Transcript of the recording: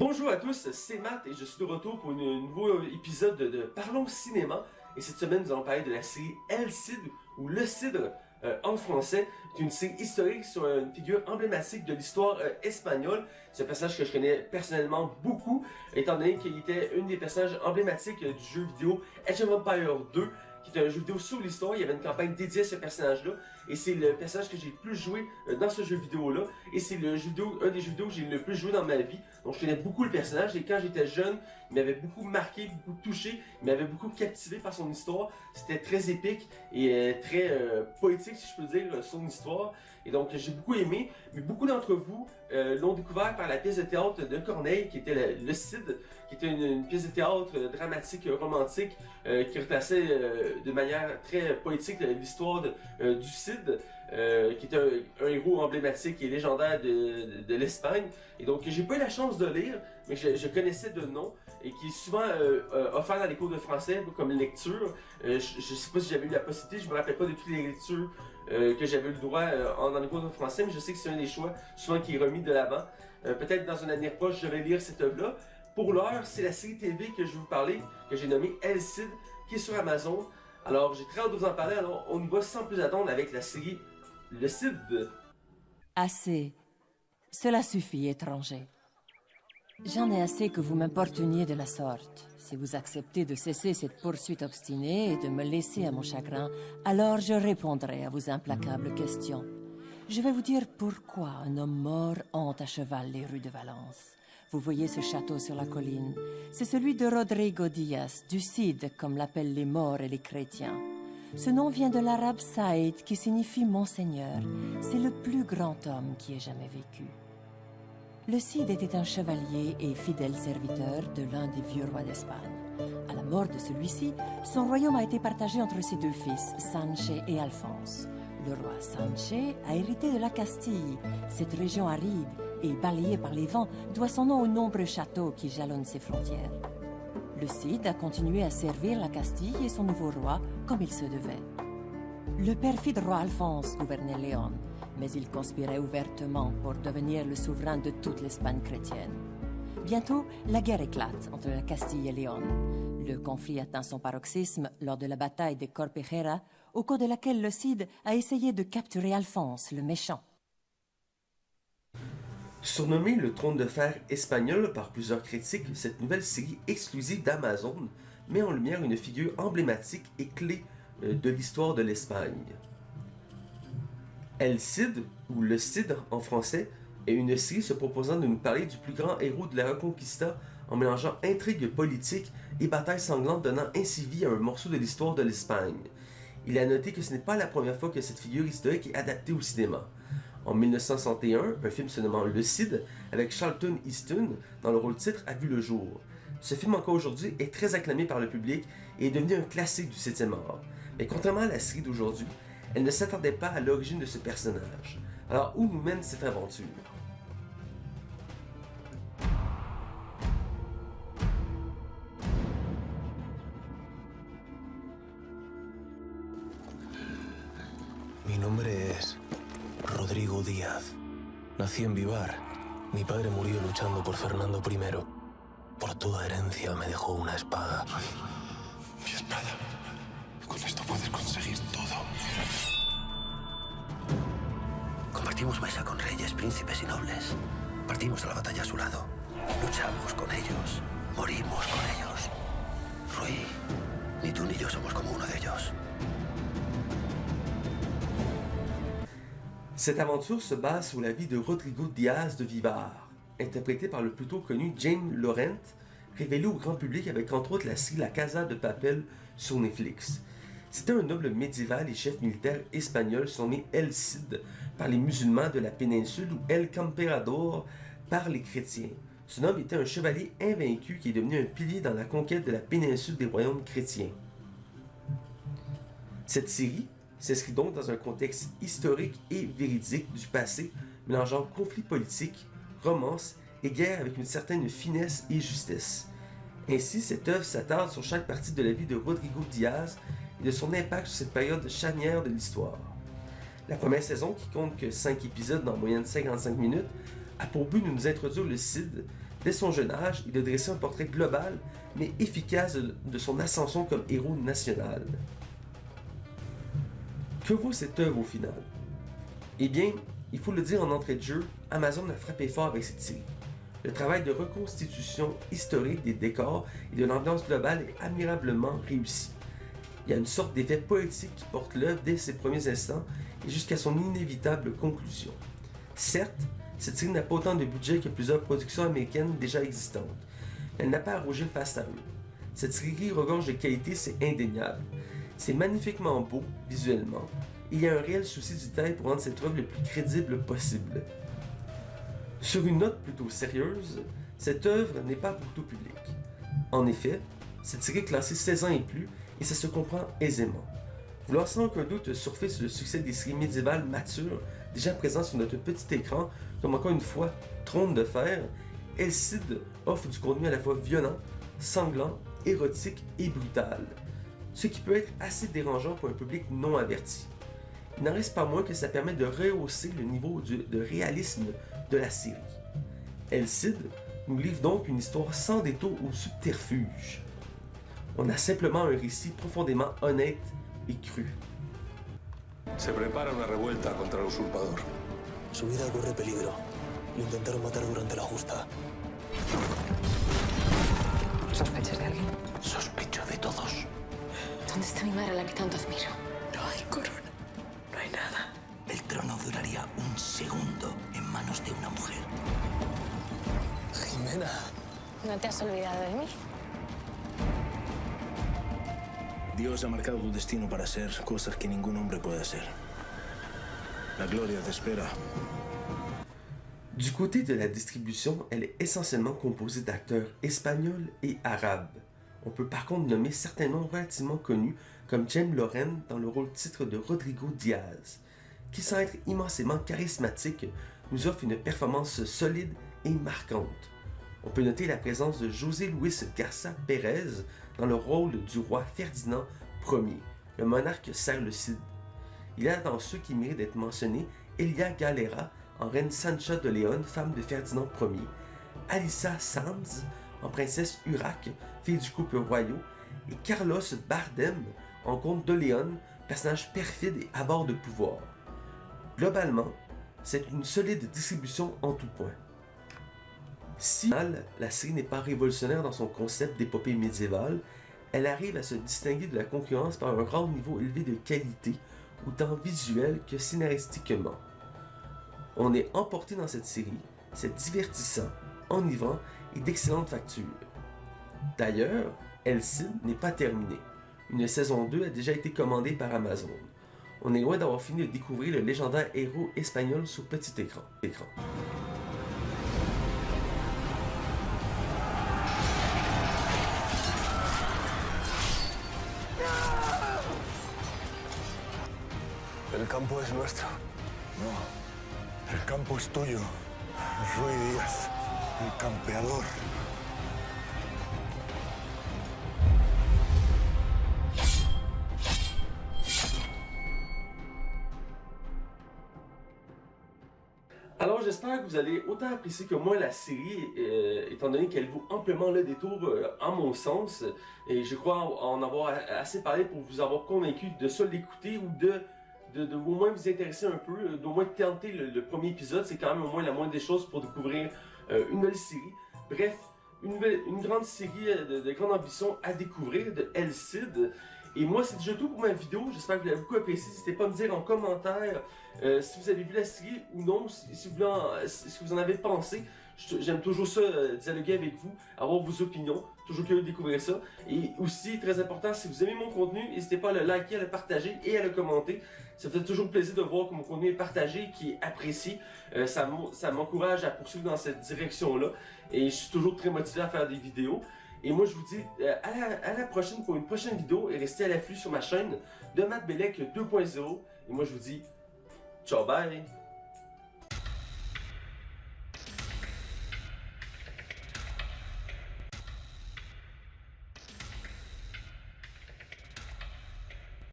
Bonjour à tous, c'est Matt et je suis de retour pour un nouveau épisode de Parlons Cinéma. Et cette semaine, nous allons parler de la série El Cid, ou Le Cidre en français. C'est une série historique sur une figure emblématique de l'histoire espagnole. C'est un personnage que je connais personnellement beaucoup, étant donné qu'il était une des personnages emblématiques du jeu vidéo Age of Empires 2, qui est un jeu vidéo sur l'histoire. Il y avait une campagne dédiée à ce personnage-là, et c'est le personnage que j'ai le plus joué dans ce jeu vidéo-là, et c'est un des jeux vidéo que j'ai le plus joué dans ma vie. Donc je connais beaucoup le personnage, et quand j'étais jeune, il m'avait beaucoup marqué, beaucoup touché, il m'avait beaucoup captivé par son histoire. C'était très épique et très poétique, si je peux dire, son histoire. Et donc j'ai beaucoup aimé, mais beaucoup d'entre vous l'ont découvert par la pièce de théâtre de Corneille, qui était le Cid, qui était une pièce de théâtre dramatique, romantique, qui retraçait de manière très poétique l'histoire du Cid, qui est un héros emblématique et légendaire de l'Espagne. Et donc j'ai pas eu la chance de lire, mais je connaissais de nom, et qui est souvent offert dans les cours de français comme lecture. Je sais pas si j'avais eu la possibilité, je me rappelle pas de toutes les lectures que j'avais eu le droit dans les cours de français, mais je sais que c'est un des choix souvent qui est remis de l'avant. Peut-être dans un avenir proche, je vais lire cette œuvre-là. Pour l'heure, c'est la série TV que je vais vous parler, que j'ai nommée El Cid, qui est sur Amazon. Alors j'ai très hâte de vous en parler, alors on y va sans plus attendre avec la série Le Cid. Assez. Cela suffit, étranger. J'en ai assez que vous m'importuniez de la sorte. Si vous acceptez de cesser cette poursuite obstinée et de me laisser à mon chagrin, alors je répondrai à vos implacables questions. Je vais vous dire pourquoi un homme mort hante à cheval les rues de Valence. Vous voyez ce château sur la colline? C'est celui de Rodrigo Diaz, du Cid, comme l'appellent les morts et les chrétiens. Ce nom vient de l'arabe Saïd, qui signifie Monseigneur. C'est le plus grand homme qui ait jamais vécu. Le Cid était un chevalier et fidèle serviteur de l'un des vieux rois d'Espagne. À la mort de celui-ci, son royaume a été partagé entre ses deux fils, Sanché et Alphonse. Le roi Sanché a hérité de la Castille. Cette région aride et balayée par les vents doit son nom aux nombreux châteaux qui jalonnent ses frontières. Le Cid a continué à servir la Castille et son nouveau roi comme il se devait. Le perfide roi Alphonse gouvernait Léon, mais il conspirait ouvertement pour devenir le souverain de toute l'Espagne chrétienne. Bientôt, la guerre éclate entre la Castille et Léon. Le conflit atteint son paroxysme lors de la bataille de Corpejera, au cours de laquelle le Cid a essayé de capturer Alphonse, le méchant. Surnommée le trône de fer espagnol par plusieurs critiques, cette nouvelle série exclusive d'Amazon met en lumière une figure emblématique et clé de l'histoire de l'Espagne. El Cid, ou Le Cidre en français, est une série se proposant de nous parler du plus grand héros de la Reconquista en mélangeant intrigue politique et bataille sanglante, donnant ainsi vie à un morceau de l'histoire de l'Espagne. Il est à noter que ce n'est pas la première fois que cette figure historique est adaptée au cinéma. En 1961, un film se nommant Le Cid, avec Charlton Heston dans le rôle titre, a vu le jour. Ce film encore aujourd'hui est très acclamé par le public et est devenu un classique du 7e art. Mais contrairement à la série d'aujourd'hui, elle ne s'attardait pas à l'origine de ce personnage. Alors où nous mène cette aventure? Mi nombre es Rodrigo Díaz. Nací en Vivar. Mi padre murió luchando por Fernando I. Por toda herencia me dejó una espada. Mi espada. Con esto puedes conseguir todo. Compartimos mesa con reyes, príncipes y nobles. Partimos a la batalla a su lado. Luchamos con ellos. Morimos con ellos. Rui, ni tú ni yo somos como uno de ellos. Cette aventure se base sur la vie de Rodrigo Diaz de Vivar, interprété par le plutôt connu Jaime Laurent, révélé au grand public avec entre autres la série La Casa de Papel sur Netflix. C'était un noble médiéval et chef militaire espagnol surnommé El Cid par les musulmans de la péninsule ou El Camperador par les chrétiens. Ce homme était un chevalier invaincu qui est devenu un pilier dans la conquête de la péninsule des royaumes chrétiens. Cette série s'inscrit donc dans un contexte historique et véridique du passé, mélangeant conflits politiques, romance et guerre avec une certaine finesse et justesse. Ainsi, cette œuvre s'attarde sur chaque partie de la vie de Rodrigo Diaz et de son impact sur cette période charnière de l'histoire. La première saison, qui compte que 5 épisodes d'en moyenne 55 minutes, a pour but de nous introduire le Cid, Dès son jeune âge, il a dressé un portrait global, mais efficace de son ascension comme héros national. Que vaut cette œuvre au final? Eh bien, il faut le dire en entrée de jeu, Amazon a frappé fort avec cette série. Le travail de reconstitution historique des décors et de l'ambiance globale est admirablement réussi. Il y a une sorte d'effet poétique qui porte l'œuvre dès ses premiers instants et jusqu'à son inévitable conclusion. Certes, cette série n'a pas autant de budget que plusieurs productions américaines déjà existantes. Elle n'a pas à rougir face à eux. Cette série regorge de qualité, c'est indéniable. C'est magnifiquement beau, visuellement, et il y a un réel souci du détail pour rendre cette œuvre le plus crédible possible. Sur une note plutôt sérieuse, cette œuvre n'est pas pour tout public. En effet, cette série est classée 16 ans et plus, et ça se comprend aisément. Vouloir sans aucun doute surfer sur le succès des séries médiévales matures, déjà présentes sur notre petit écran, comme encore une fois Trône de Fer, El Cid offre du contenu à la fois violent, sanglant, érotique et brutal, ce qui peut être assez dérangeant pour un public non averti. Il n'en reste pas moins que ça permet de rehausser le niveau de réalisme de la série. El Cid nous livre donc une histoire sans détour ou subterfuge. On a simplement un récit profondément honnête et cru. Se prepara una revuelta contra el usurpador. Su vida corre peligro. Lo intentaron matar durante la justa. ¿Sospechas de alguien? Sospecho de todos. ¿Dónde está mi madre, a la que tanto admiro? No hay corona. No hay nada. El trono duraría un segundo en manos de una mujer. Jimena. ¿No te has olvidado de mí? Dios ha marcado tu destino para hacer cosas que ningún hombre puede hacer. La gloria te espera. Du côté de la distribution, elle est essentiellement composée d'acteurs espagnols et arabes. On peut par contre nommer certains noms relativement connus comme Jaime Loren dans le rôle titre de Rodrigo Diaz, qui sans être immensément charismatique, nous offre une performance solide et marquante. On peut noter la présence de José Luis Garça Pérez dans le rôle du roi Ferdinand Ier, le monarque Sarlecide. Il y a dans ceux qui méritent d'être mentionnés Elia Galera en reine Sancha de León, femme de Ferdinand Ier, Alissa Sanz en princesse Urraque, fille du couple royal, et Carlos Bardem en comte de León, personnage perfide et avare de pouvoir. Globalement, c'est une solide distribution en tout point. Si mal, la série n'est pas révolutionnaire dans son concept d'épopée médiévale, elle arrive à se distinguer de la concurrence par un grand niveau élevé de qualité, autant visuel que scénaristiquement. On est emporté dans cette série, c'est divertissant, enivrant et d'excellente facture. D'ailleurs, El Cid n'est pas terminée. Une saison 2 a déjà été commandée par Amazon. On est loin d'avoir fini de découvrir le légendaire héros espagnol sur petit écran. El campo es nuestro. No. El campo es tuyo. Rui Díaz, el campeador. Alors j'espère que vous allez autant apprécier que moi la série, étant donné qu'elle vaut amplement le détour en mon sens, et je crois en avoir assez parlé pour vous avoir convaincu de ça l'écouter ou de au moins vous intéresser un peu, d'au moins tenter le premier épisode, c'est quand même au moins la moindre des choses pour découvrir une nouvelle série. Bref, une grande série de grande ambition à découvrir de El Cid. Et moi, c'est déjà tout pour ma vidéo. J'espère que vous l'avez beaucoup apprécié. N'hésitez pas à me dire en commentaire si vous avez vu la série ou non, si vous en avez pensé. J'aime toujours ça, dialoguer avec vous, avoir vos opinions. Toujours curieux de découvrir ça. Et aussi, très important, si vous aimez mon contenu, n'hésitez pas à le liker, à le partager et à le commenter. Ça fait toujours plaisir de voir que mon contenu est partagé, qui est apprécié. Ça m'encourage à poursuivre dans cette direction-là. Et je suis toujours très motivé à faire des vidéos. Et moi je vous dis à la prochaine pour une prochaine vidéo et restez à l'afflux sur ma chaîne de Matt Bellec 2.0. Et moi je vous dis ciao bye!